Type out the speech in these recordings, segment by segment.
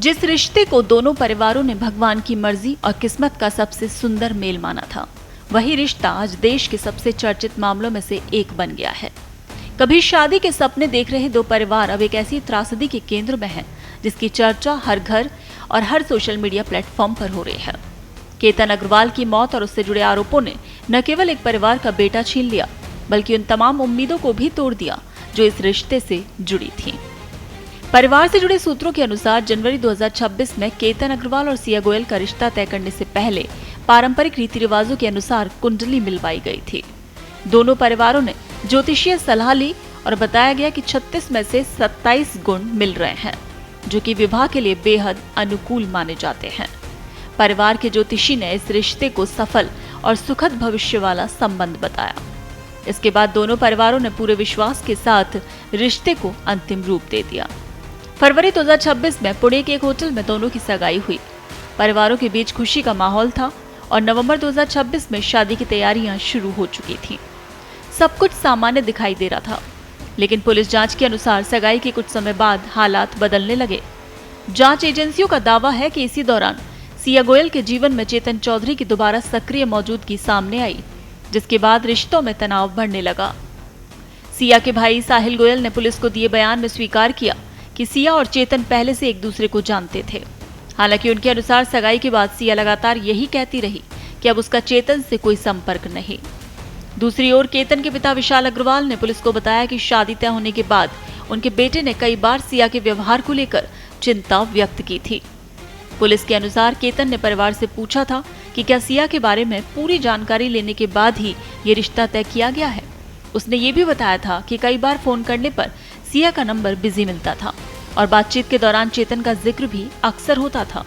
जिस रिश्ते को दोनों परिवारों ने भगवान की मर्जी और किस्मत का सबसे सुंदर मेल माना था, वही रिश्ता आज देश के सबसे चर्चित मामलों में से एक बन गया है। कभी शादी के सपने देख रहे दो परिवार अब एक ऐसी त्रासदी के केंद्र में हैं, जिसकी चर्चा हर घर और हर सोशल मीडिया प्लेटफॉर्म पर हो रही है। केतन अग्रवाल की मौत और उससे जुड़े आरोपों ने न केवल एक परिवार का बेटा छीन लिया, बल्कि उन तमाम उम्मीदों को भी तोड़ दिया जो इस रिश्ते से जुड़ी थीं। परिवार से जुड़े सूत्रों के अनुसार जनवरी 2026 में केतन अग्रवाल और सिया गोयल का रिश्ता तय करने से पहले पारंपरिक रीति रिवाजों के अनुसार कुंडली मिलवाई गई थी। दोनों परिवारों ने ज्योतिषीय सलाह ली और बताया गया कि 36 में से 27 गुण मिल रहे हैं, जो कि विवाह के लिए बेहद अनुकूल माने जाते हैं। परिवार के ज्योतिषी ने इस रिश्ते को सफल और सुखद भविष्य वाला संबंध बताया। इसके बाद दोनों परिवारों ने पूरे विश्वास के साथ रिश्ते को अंतिम रूप दे दिया। फरवरी 2026 में पुणे के एक होटल में दोनों की सगाई हुई। परिवारों के बीच खुशी का माहौल था और नवंबर 2026 में शादी की तैयारियां शुरू हो चुकी थीं। सब कुछ सामान्य दिखाई दे रहा था, लेकिन पुलिस जांच के अनुसार सगाई के कुछ समय बाद हालात बदलने लगे। जांच एजेंसियों का दावा है कि इसी दौरान सिया गोयल के जीवन में चेतन चौधरी की दोबारा सक्रिय मौजूदगी सामने आई, जिसके बाद रिश्तों में तनाव बढ़ने लगा। सिया के भाई साहिल गोयल ने पुलिस को दिए बयान में स्वीकार किया कि सिया और चेतन पहले से एक दूसरे को जानते थे। हालांकि उनके अनुसार सगाई के बाद सिया लगातार यही कहती रही कि अब उसका चेतन से कोई संपर्क नहीं। दूसरी ओर केतन के पिता विशाल अग्रवाल ने पुलिस को बताया कि शादी तय होने के बाद उनके बेटे ने कई बार सिया के व्यवहार को लेकर चिंता व्यक्त की थी। पुलिस के अनुसार केतन ने परिवार से पूछा था कि क्या सिया के बारे में पूरी जानकारी लेने के बाद ही ये रिश्ता तय किया गया है। उसने ये भी बताया था कि कई बार फोन करने पर सिया का नंबर बिजी मिलता था और बातचीत के दौरान चेतन का जिक्र भी अक्सर होता था।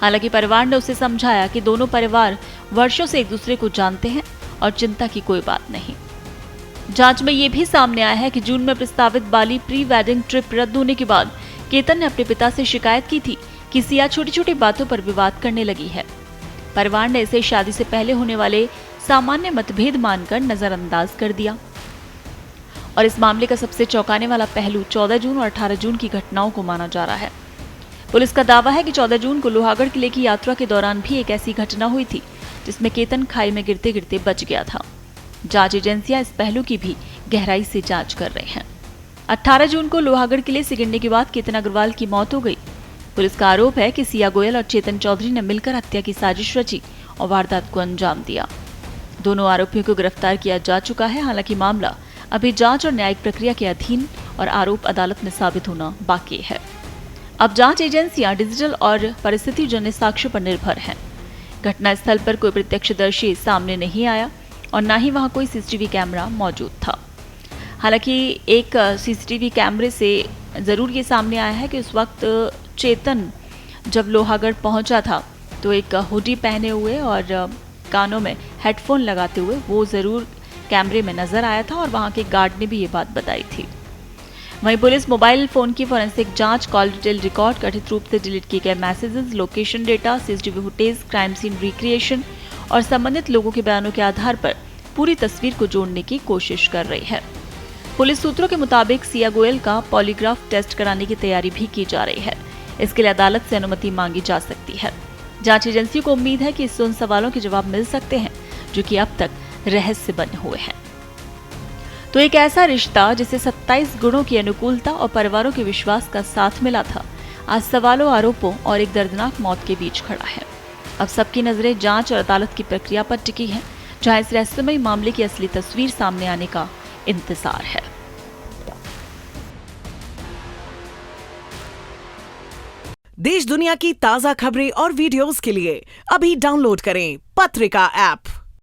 हालांकि परिवार ने उसे समझाया कि दोनों परिवार वर्षों से एक दूसरे को जानते हैं और चिंता की कोई बात नहीं। जांच में ये भी सामने आया है कि जून में प्रस्तावित बाली प्री वेडिंग ट्रिप रद्द होने के बाद केतन ने अपने पिता से शिकायत की थी कि सिया छोटी छोटी बातों पर विवाद करने लगी है। परिवार ने इसे शादी से पहले होने वाले सामान्य मतभेद मानकर नजरअंदाज कर दिया और इस मामले का सबसे चौंकाने वाला पहलू 14 जून और 18 जून की घटनाओं को माना जा रहा है। पुलिस का दावा है कि 14 जून को लोहागढ़ किले की यात्रा के दौरान भी एक ऐसी घटना हुई थी जिसमें केतन खाई में गिरते गिरते बच गया था। जांच एजेंसियां इस पहलू की भी गहराई से जांच कर रहे हैं। 18 जून को लोहागढ़ किले से गिरने के बाद केतन अग्रवाल की मौत हो गई। पुलिस का आरोप है कि सिया गोयल और चेतन चौधरी ने मिलकर हत्या की साजिश रची और वारदात को अंजाम दिया। दोनों आरोपियों को गिरफ्तार किया जा चुका है। हालांकि मामला अभी जांच और न्यायिक प्रक्रिया के अधीन और आरोप अदालत में साबित होना बाकी है। अब जांच एजेंसियां डिजिटल और परिस्थितिजन्य साक्ष्यों पर निर्भर हैं। घटना स्थल पर कोई प्रत्यक्षदर्शी सामने नहीं आया और न ही वहां कोई सीसीटीवी कैमरा मौजूद था। हालांकि एक सीसीटीवी कैमरे से जरूर ये सामने आया है कि उस वक्त चेतन जब लोहागढ़ पहुंचा था तो एक हुडी पहने हुए और कानों में हेडफोन लगाते हुए वो जरूर कैमरे में नजर आया था और वहां के गार्ड ने भी ये बात बताई थी। वहीं पुलिस मोबाइल फोन की फोरेंसिक जांच, कॉल डिटेल रिकॉर्ड, कथित रूप से डिलीट किए गए messages, location data, CCTV footage, crime scene recreation और संबंधित लोगों के बयानों के आधार पर पूरी तस्वीर को जोड़ने की कोशिश कर रही है। पुलिस सूत्रों के मुताबिक सिया गोयल का पॉलीग्राफ टेस्ट कराने की तैयारी भी की जा रही है। इसके लिए अदालत से अनुमति मांगी जा सकती है। जांच एजेंसियों को उम्मीद है कि इससे उन सवालों के जवाब मिल सकते हैं जो कि अब तक रहस्य बने हुए हैं। तो एक ऐसा रिश्ता जिसे 27 गुणों की अनुकूलता और परिवारों के विश्वास का साथ मिला था, आज सवालों, आरोपों और एक दर्दनाक मौत के बीच खड़ा है। अब सबकी नजरें जांच और अदालत की प्रक्रिया पर टिकी हैं, जहां इस रहस्यमयी मामले की असली तस्वीर सामने आने का इंतजार है। देश दुनिया की ताजा खबरें और वीडियोस के लिए अभी डाउनलोड करें पत्रिका ऐप।